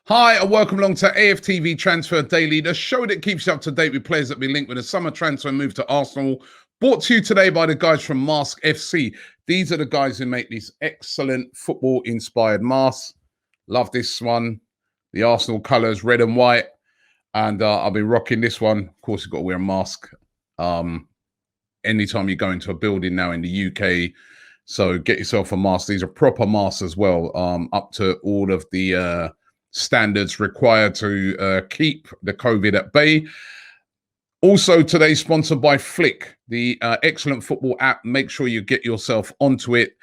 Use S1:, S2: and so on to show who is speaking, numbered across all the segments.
S1: Hi, and welcome along to AFTV Transfer Daily, the show that keeps you up to date with players that be linked with a summer transfer move to Arsenal. Brought to you today by the guys from Mask FC. These are the guys who make these excellent football-inspired masks. Love this one. The Arsenal colours, red and white. And I'll be rocking this one. Of course, you've got to wear a mask anytime you go into a building now in the UK. So get yourself a mask. These are proper masks as well, up to all of the standards required to keep the COVID at bay. Also today sponsored by Flick, the excellent football app. Make sure you get yourself onto it.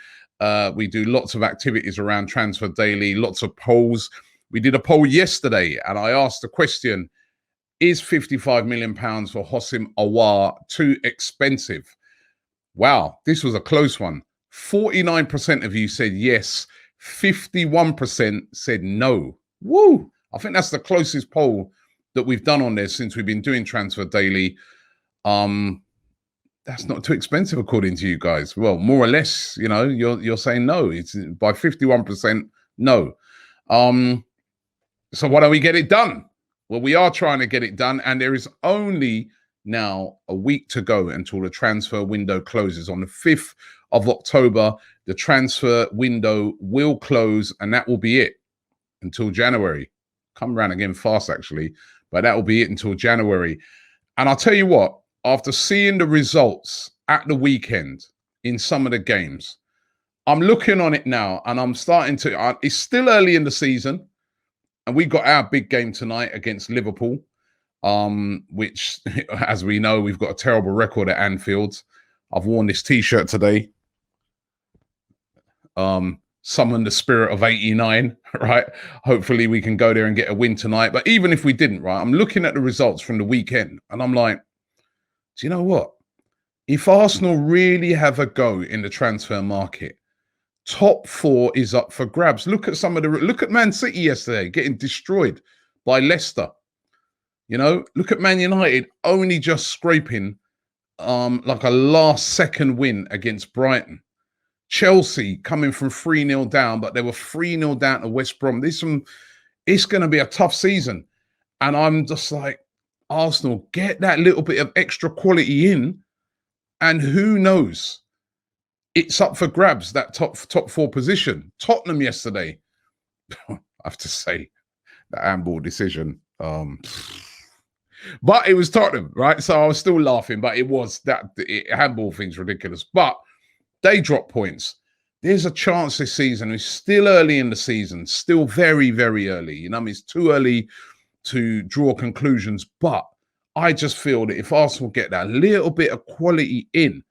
S1: We do lots of activities around Transfer Daily, lots of polls. We did a poll yesterday and I asked the question, is £55 million for Houssem Aouar too expensive? Wow, this was a close one. 49% of you said yes, 51% said no. Woo! I think that's the closest poll that we've done on this since we've been doing Transfer Daily. That's not too expensive according to you guys. Well, more or less, you know, you're saying no. It's by 51% no. So why don't we get it done? Well, we are trying to get it done, and there is only now a week to go until the transfer window closes. On the 5th of October, the transfer window will close, and that will be it until January. Come around again fast, actually, but that will be it until January. And I'll tell you what, after seeing the results at the weekend in some of the games, I'm looking on it now, and I'm starting to, it's still early in the season, and we got our big game tonight against Liverpool, which, as we know, we've got a terrible record at Anfield. I've worn this T-shirt today. Summon the spirit of 89, right? Hopefully we can go there and get a win tonight. But even if we didn't, right, I'm looking at the results from the weekend, and I'm like, do you know what? If Arsenal really have a go in the transfer market, top 4 is up for grabs. Look at look at Man City yesterday getting destroyed by Leicester. You know, look at Man United only just scraping like a last-second win against Brighton. Chelsea coming from 3-0 down, but they were 3-0 down to West Brom. It's going to be a tough season. And I'm just like, Arsenal, get that little bit of extra quality in, and who knows? It's up for grabs, that top 4 position. Tottenham yesterday, I have to say, the handball decision. But it was Tottenham, right? So I was still laughing, but it was handball thing's ridiculous. But they drop points. There's a chance this season. It's still early in the season, still very, very early. You know, I mean, it's too early to draw conclusions. But I just feel that if Arsenal get that little bit of quality in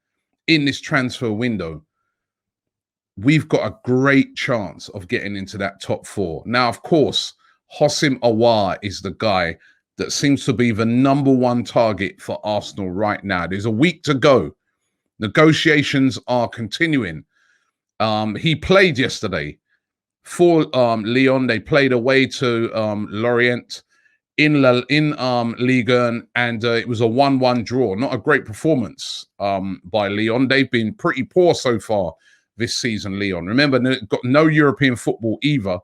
S1: this transfer window, we've got a great chance of getting into that top 4. Now, of course, Houssem Aouar is the guy that seems to be the #1 target for Arsenal right now. There's a week to go. Negotiations are continuing. He played yesterday for Lyon. They played away to Lorient in Ligue 1, and it was a 1-1 draw. Not a great performance by Lyon. They've been pretty poor so far this season, Lyon. Remember, got no European football either.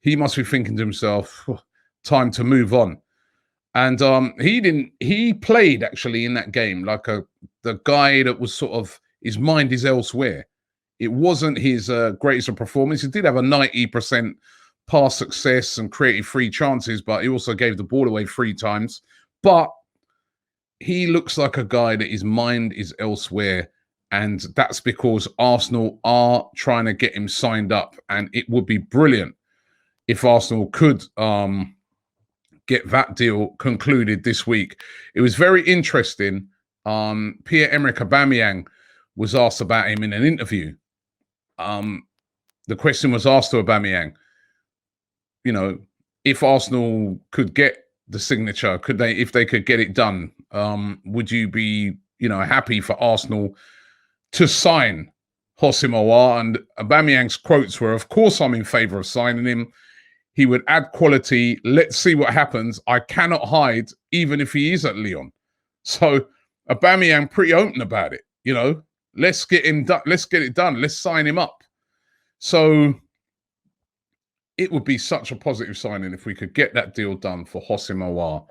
S1: He must be thinking to himself, oh, time to move on. And he played actually in that game like the guy that was sort of, his mind is elsewhere. It wasn't his greatest of performance. He did have a 90% pass success and created 3 chances, but he also gave the ball away 3 times. But he looks like a guy that his mind is elsewhere. And that's because Arsenal are trying to get him signed up. And it would be brilliant if Arsenal could get that deal concluded this week. It was very interesting. Pierre-Emerick Aubameyang was asked about him in an interview. The question was asked to Aubameyang, you know, if Arsenal could get the signature, if they could get it done, would you be, you know, happy for Arsenal to sign Houssem Aouar? And Aubameyang's quotes were, of course I'm in favour of signing him. He would add quality. Let's see what happens. I cannot hide, even if he is at Lyon. So Aubameyang pretty open about it. You know, let's get him done. Let's get it done. Let's sign him up. So it would be such a positive signing if we could get that deal done for Houssem Aouar.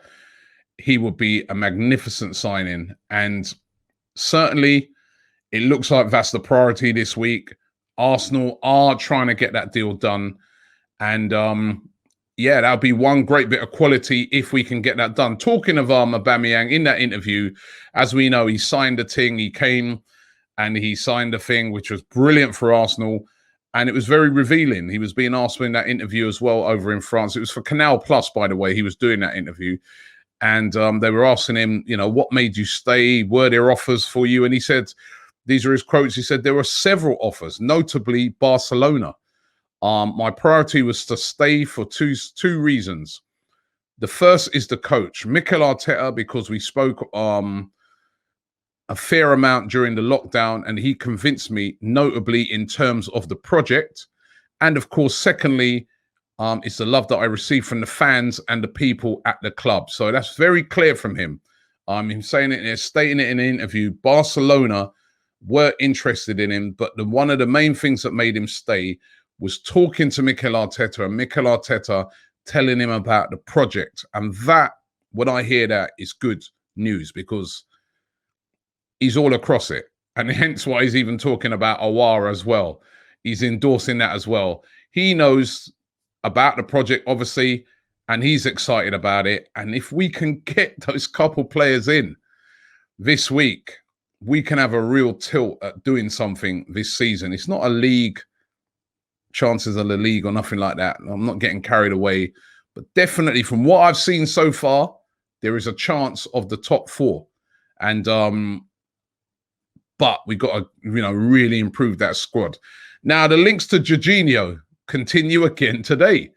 S1: He would be a magnificent signing. And certainly, it looks like that's the priority this week. Arsenal are trying to get that deal done. And yeah, that'll be one great bit of quality if we can get that done. Talking of Aubameyang, in that interview, as we know, he signed a thing. He came and he signed a thing, which was brilliant for Arsenal. And it was very revealing. He was being asked in that interview as well over in France. It was for Canal Plus, by the way. He was doing that interview. And they were asking him, you know, what made you stay? Were there offers for you? And he said, these are his quotes. He said, there were several offers, notably Barcelona. My priority was to stay for two reasons. The first is the coach, Mikel Arteta, because we spoke a fair amount during the lockdown, and he convinced me, notably in terms of the project. And of course, secondly, it's the love that I received from the fans and the people at the club. So that's very clear from him. Him saying it, stating it in an interview. Barcelona were interested in him, but one of the main things that made him stay was talking to Mikel Arteta, and Mikel Arteta telling him about the project. And that, when I hear that, is good news, because he's all across it. And hence why he's even talking about Aouar as well. He's endorsing that as well. He knows about the project, obviously, and he's excited about it. And if we can get those couple players in this week, we can have a real tilt at doing something this season. It's not a league, chances of the league or nothing like that. I'm not getting carried away. But definitely from what I've seen so far, there is a chance of the top four. And but we've got to, you know, really improve that squad. Now, the links to Jorginho continue again today.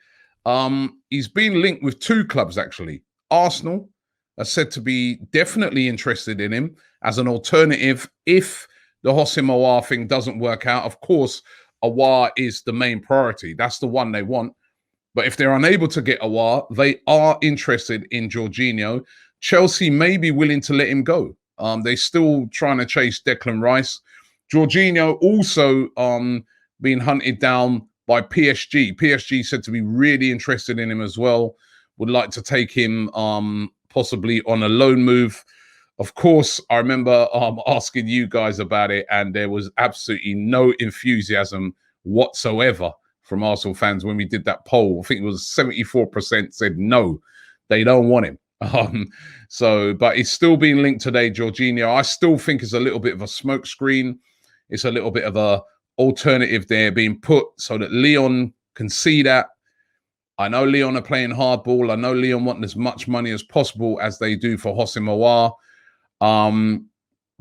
S1: He's been linked with two clubs, actually. Arsenal are said to be definitely interested in him as an alternative if the Houssem Aouar thing doesn't work out. Of course, Aouar is the main priority. That's the one they want. But if they're unable to get Aouar, they are interested in Jorginho. Chelsea may be willing to let him go. They're still trying to chase Declan Rice. Jorginho also being hunted down by PSG. PSG said to be really interested in him as well. Would like to take him possibly on a loan move. Of course, I remember asking you guys about it, and there was absolutely no enthusiasm whatsoever from Arsenal fans when we did that poll. I think it was 74% said no, they don't want him. But it's still being linked today, Jorginho. I still think it's a little bit of a smokescreen. It's a little bit of a alternative there being put so that Lyon can see that. I know Lyon are playing hardball. I know Lyon want as much money as possible as they do for Houssem Aouar.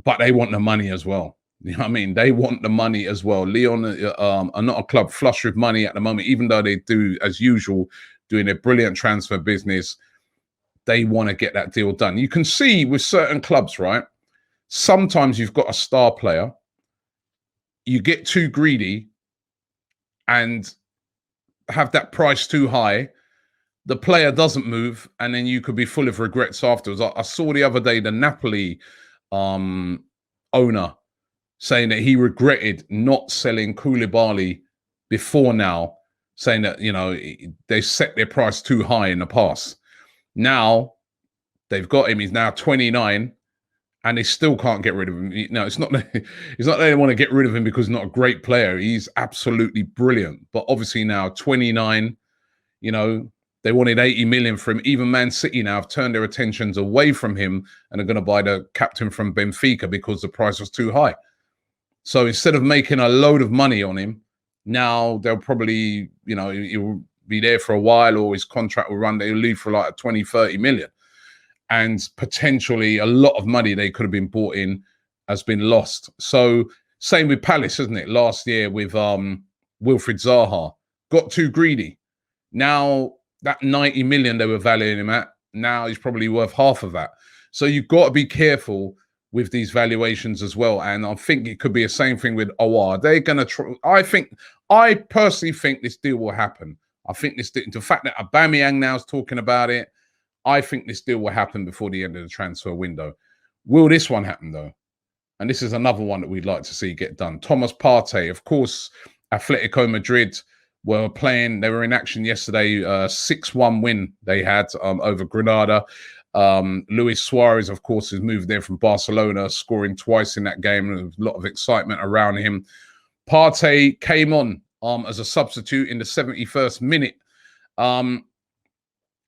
S1: But they want the money as well. You know what I mean? They want the money as well. Lyon are not a club flush with money at the moment, even though they do, as usual, doing a brilliant transfer business. They want to get that deal done. You can see with certain clubs, right? Sometimes you've got a star player. You get too greedy and have that price too high. The player doesn't move, and then you could be full of regrets afterwards. I saw the other day the Napoli owner saying that he regretted not selling Koulibaly before now, saying that, you know, they set their price too high in the past. Now they've got him. He's now 29, and they still can't get rid of him. No, it's not that they want to get rid of him because he's not a great player. He's absolutely brilliant. But obviously now 29, you know, they wanted 80 million for him. Even Man City now have turned their attentions away from him and are going to buy the captain from Benfica because the price was too high. So instead of making a load of money on him, now they'll probably, you know, he'll be there for a while, or his contract will run. They'll leave for like 20, 30 million. And potentially a lot of money they could have been bought in has been lost. So same with Palace, isn't it? Last year with Wilfried Zaha. Got too greedy. Now that 90 million they were valuing him at, now he's probably worth half of that. So you've got to be careful with these valuations as well. And I think it could be the same thing with Aouar. They're going to try. I personally think this deal will happen. I think the fact that Aubameyang now is talking about it, I think this deal will happen before the end of the transfer window. Will this one happen, though? And this is another one that we'd like to see get done. Thomas Partey, of course, Atletico Madrid were playing. They were in action yesterday. 6-1 win they had over Granada. Luis Suarez, of course, has moved there from Barcelona, scoring twice in that game. There was a lot of excitement around him. Partey came on as a substitute in the 71st minute.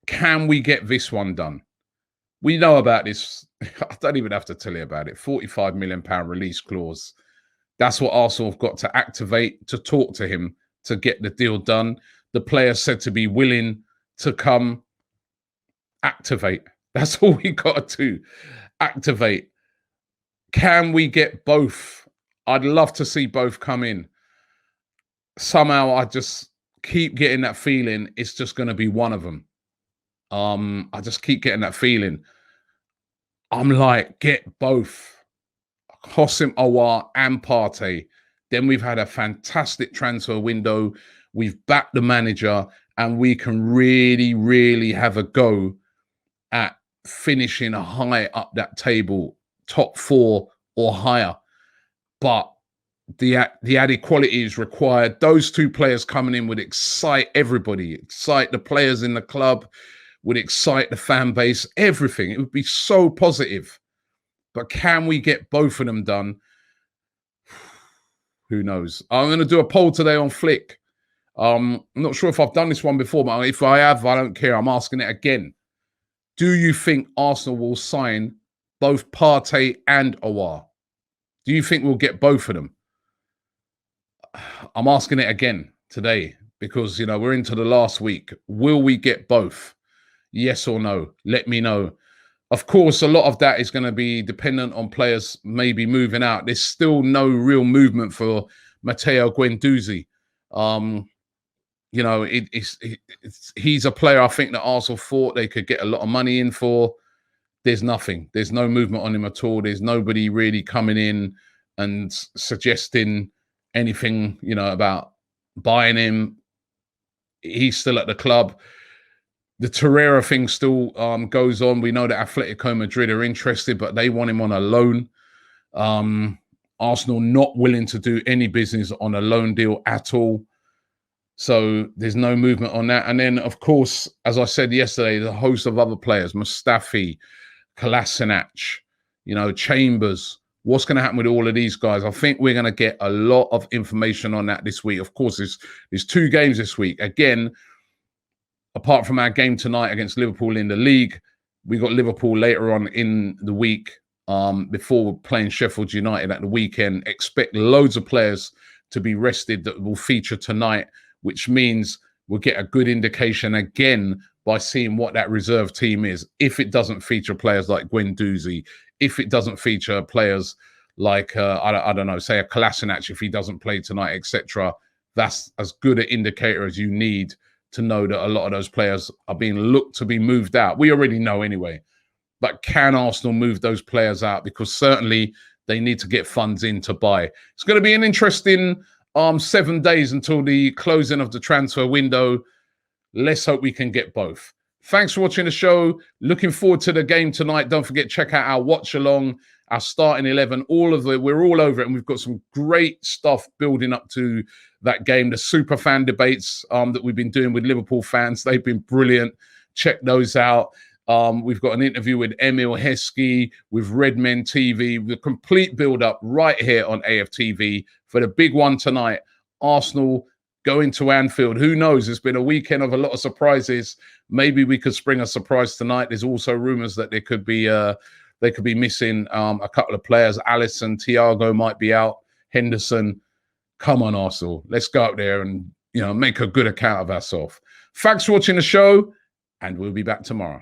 S1: Can we get this one done? We know about this. I don't even have to tell you about it. £45 million release clause. That's what Arsenal have got to activate to talk to him to get the deal done. The player said to be willing to come. Activate. That's all we got to do. Activate. Can we get both? I'd love to see both come in. Somehow I just keep getting that feeling it's just going to be one of them. I just keep getting that feeling. I'm like, get both. Houssem Aouar and Partey. Then we've had a fantastic transfer window. We've backed the manager and we can really, really have a go at finishing high up that table, top 4 or higher. But the added quality is required. Those two players coming in would excite everybody, excite the players in the club, would excite the fan base, everything. It would be so positive. But can we get both of them done? Who knows? I'm going to do a poll today on Flick. I'm not sure if I've done this one before, but if I have, I don't care. I'm asking it again. Do you think Arsenal will sign both Partey and Aouar? Do you think we'll get both of them? I'm asking it again today because, you know, we're into the last week. Will we get both? Yes or no? Let me know. Of course, a lot of that is going to be dependent on players maybe moving out. There's still no real movement for Matteo Guendouzi. You know, he's a player I think that Arsenal thought they could get a lot of money in for. There's nothing. There's no movement on him at all. There's nobody really coming in and suggesting anything, you know, about buying him. He's still at the club. The Torreira thing still goes on. We know that Atletico Madrid are interested, but they want him on a loan. Arsenal not willing to do any business on a loan deal at all. So there's no movement on that. And then, of course, as I said yesterday, the host of other players, Mustafi, Kolasinac, you know, Chambers. What's going to happen with all of these guys? I think we're going to get a lot of information on that this week. Of course, there's 2 games this week. Again, apart from our game tonight against Liverpool in the league, we got Liverpool later on in the week before playing Sheffield United at the weekend. Expect loads of players to be rested that will feature tonight, which means we'll get a good indication again by seeing what that reserve team is. If it doesn't feature players like Guendouzi, if it doesn't feature players like, I don't know, say a Kolasinac, if he doesn't play tonight, etc., that's as good an indicator as you need to know that a lot of those players are being looked to be moved out. We already know anyway. But can Arsenal move those players out? Because certainly they need to get funds in to buy. It's going to be an interesting 7 days until the closing of the transfer window. Let's hope we can get both. Thanks for watching the show. Looking forward to the game tonight. Don't forget, check out our watch along, our starting 11, all of it. We're all over it, and we've got some great stuff building up to that game. The super fan debates that we've been doing with Liverpool fans, they've been brilliant. Check those out. We've got an interview with Emil Heskey, with Redmen TV, the complete build-up right here on AFTV for the big one tonight. Arsenal going to Anfield. Who knows? It's been a weekend of a lot of surprises. Maybe we could spring a surprise tonight. There's also rumours that they could be missing a couple of players. Alisson, Thiago might be out. Henderson. Come on, Arsenal. Let's go out there and, you know, make a good account of ourselves. Thanks for watching the show, and we'll be back tomorrow.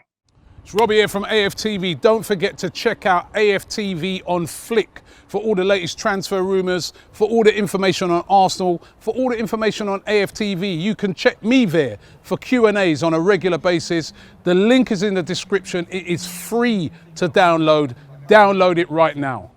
S1: It's Robbie here from AFTV. Don't forget to check out AFTV on Flick for all the latest transfer rumours, for all the information on Arsenal, for all the information on AFTV. You can check me there for Q&As on a regular basis. The link is in the description. It is free to download. Download it right now.